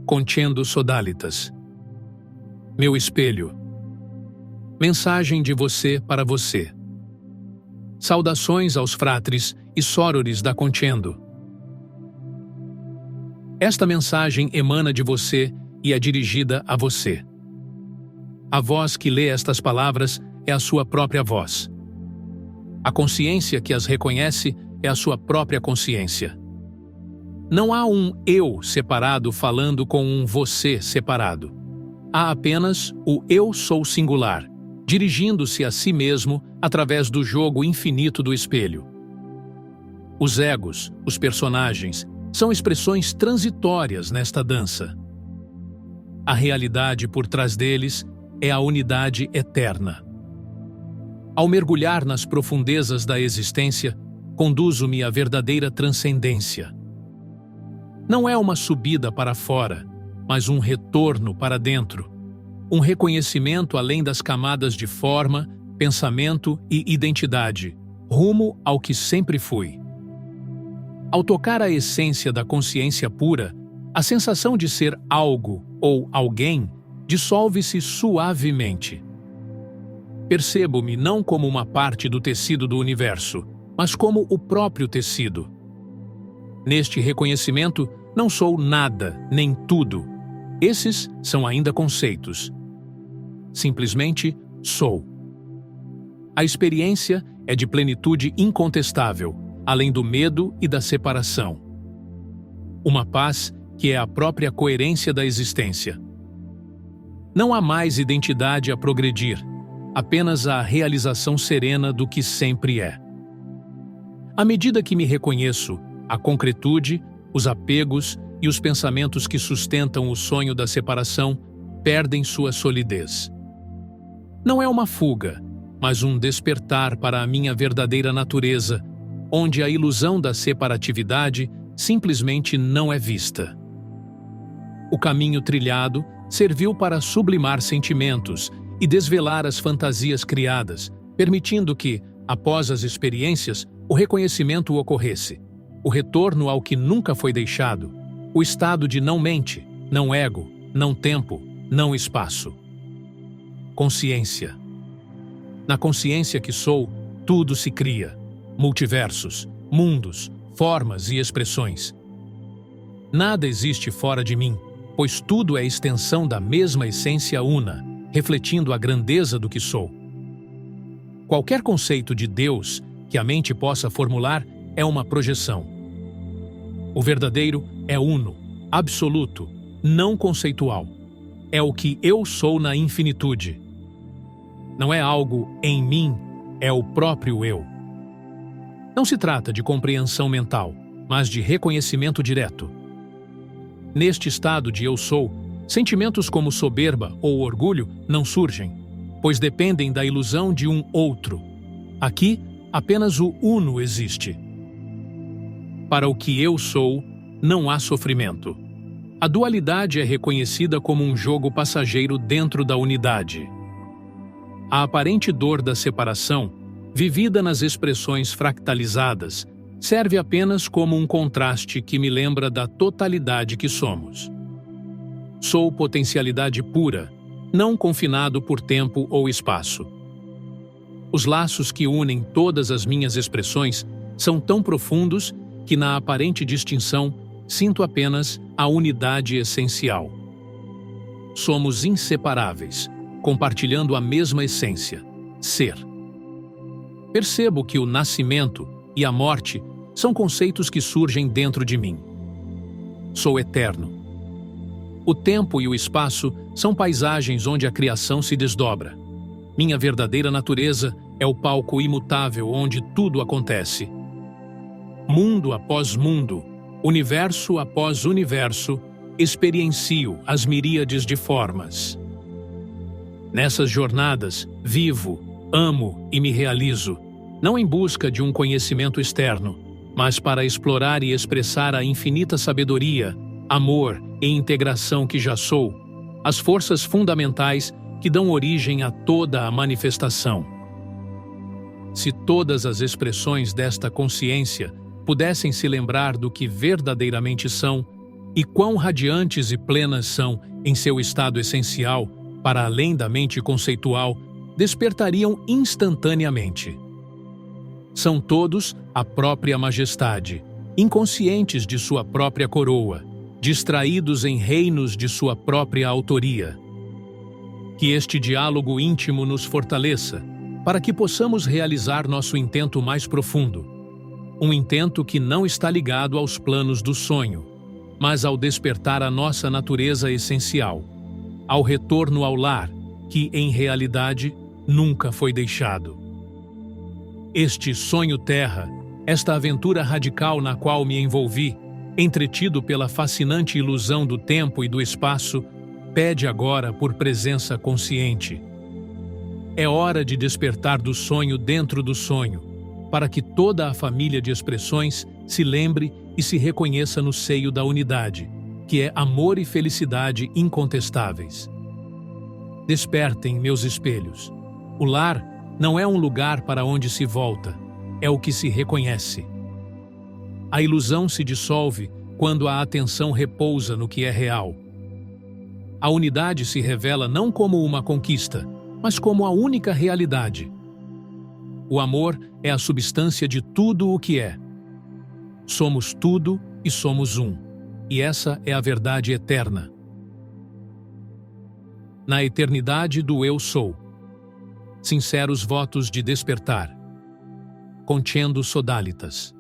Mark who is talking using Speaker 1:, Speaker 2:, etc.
Speaker 1: Conchendo Sodalitas. Meu espelho. Mensagem de você para você. Saudações aos fratres e sorores da Conchendo. Esta mensagem emana de você e é dirigida a você. A voz que lê estas palavras é a sua própria voz. A consciência que as reconhece é a sua própria consciência. Não há um eu separado falando com um você separado. Há apenas o eu sou singular, dirigindo-se a si mesmo através do jogo infinito do espelho. Os egos, os personagens, são expressões transitórias nesta dança. A realidade por trás deles é a unidade eterna. Ao mergulhar nas profundezas da existência, conduzo-me à verdadeira transcendência. Não é uma subida para fora, mas um retorno para dentro, um reconhecimento além das camadas de forma, pensamento e identidade, rumo ao que sempre fui. Ao tocar a essência da consciência pura, a sensação de ser algo ou alguém dissolve-se suavemente. Percebo-me não como uma parte do tecido do universo, mas como o próprio tecido. Neste reconhecimento, não sou nada, nem tudo. Esses são ainda conceitos. Simplesmente sou. A experiência é de plenitude incontestável, além do medo e da separação. Uma paz que é a própria coerência da existência. Não há mais identidade a progredir, apenas a realização serena do que sempre é. À medida que me reconheço, a concretude, os apegos e os pensamentos que sustentam o sonho da separação perdem sua solidez. Não é uma fuga, mas um despertar para a minha verdadeira natureza, onde a ilusão da separatividade simplesmente não é vista. O caminho trilhado serviu para sublimar sentimentos e desvelar as fantasias criadas, permitindo que, após as experiências, o reconhecimento ocorresse, o retorno ao que nunca foi deixado, o estado de não mente, não ego, não tempo, não espaço. Consciência. Na consciência que sou, tudo se cria, multiversos, mundos, formas e expressões. Nada existe fora de mim, pois tudo é extensão da mesma essência una, refletindo a grandeza do que sou. Qualquer conceito de Deus que a mente possa formular é uma projeção. O verdadeiro é uno, absoluto, não conceitual. É o que eu sou na infinitude. Não é algo em mim, é o próprio eu. Não se trata de compreensão mental, mas de reconhecimento direto. Neste estado de eu sou, sentimentos como soberba ou orgulho não surgem, pois dependem da ilusão de um outro. Aqui, apenas o uno existe. Para o que eu sou, não há sofrimento. A dualidade é reconhecida como um jogo passageiro dentro da unidade. A aparente dor da separação, vivida nas expressões fractalizadas, serve apenas como um contraste que me lembra da totalidade que somos. Sou potencialidade pura, não confinado por tempo ou espaço. Os laços que unem todas as minhas expressões são tão profundos que na aparente distinção sinto apenas a unidade essencial. Somos inseparáveis, compartilhando a mesma essência, ser. Percebo que o nascimento e a morte são conceitos que surgem dentro de mim. Sou eterno. O tempo e o espaço são paisagens onde a criação se desdobra. Minha verdadeira natureza é o palco imutável onde tudo acontece. Mundo após mundo, universo após universo, experiencio as miríades de formas. Nessas jornadas, vivo, amo e me realizo, não em busca de um conhecimento externo, mas para explorar e expressar a infinita sabedoria, amor e integração que já sou, as forças fundamentais que dão origem a toda a manifestação. Se todas as expressões desta consciência pudessem se lembrar do que verdadeiramente são, e quão radiantes e plenas são em seu estado essencial, para além da mente conceitual, despertariam instantaneamente. São todos a própria majestade, inconscientes de sua própria coroa, distraídos em reinos de sua própria autoria. Que este diálogo íntimo nos fortaleça, para que possamos realizar nosso intento mais profundo. Um intento que não está ligado aos planos do sonho, mas ao despertar a nossa natureza essencial, ao retorno ao lar, que, em realidade, nunca foi deixado. Este sonho terra, esta aventura radical na qual me envolvi, entretido pela fascinante ilusão do tempo e do espaço, pede agora por presença consciente. É hora de despertar do sonho dentro do sonho, para que toda a família de expressões se lembre e se reconheça no seio da unidade, que é amor e felicidade incontestáveis. Despertem, meus espelhos. O lar não é um lugar para onde se volta, é o que se reconhece. A ilusão se dissolve quando a atenção repousa no que é real. A unidade se revela não como uma conquista, mas como a única realidade. O amor é a substância de tudo o que é. Somos tudo e somos um, e essa é a verdade eterna. Na eternidade do Eu Sou. Sinceros votos de despertar. Contiendo Sodalitas.